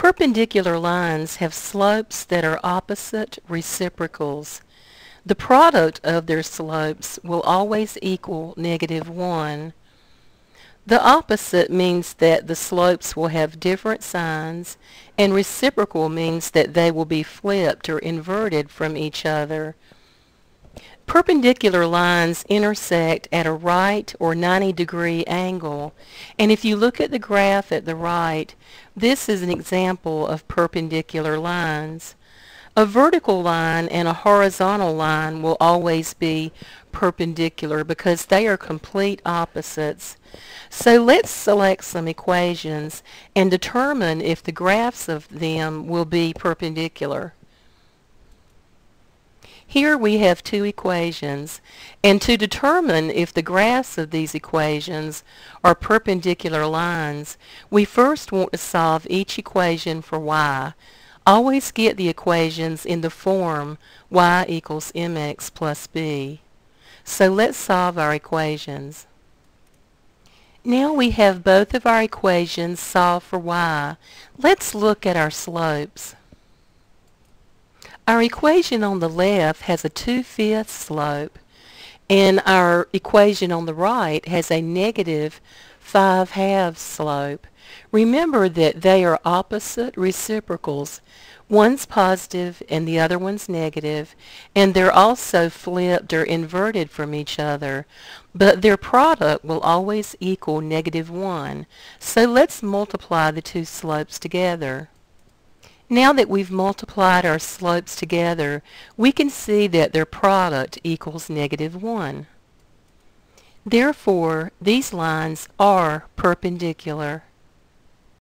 Perpendicular lines have slopes that are opposite reciprocals. The product of their slopes will always equal -1. The opposite means that the slopes will have different signs, and reciprocal means that they will be flipped or inverted from each other. Perpendicular lines intersect at a right or 90-degree angle, and if you look at the graph at the right, this is an example of perpendicular lines. A vertical line and a horizontal line will always be perpendicular because they are complete opposites. So let's select some equations and determine if the graphs of them will be perpendicular. Here we have two equations, and to determine if the graphs of these equations are perpendicular lines, we first want to solve each equation for y. Always get the equations in the form y equals mx plus b. So let's solve our equations. Now we have both of our equations solved for y. Let's look at our slopes. Our equation on the left has a 2/5 slope, and our equation on the right has a -5/2 slope. Remember that they are opposite reciprocals. One's positive and the other one's negative, and they're also flipped or inverted from each other, but their product will always equal -1. So let's multiply the two slopes together. Now that we've multiplied our slopes together, we can see that their product equals -1. Therefore, these lines are perpendicular.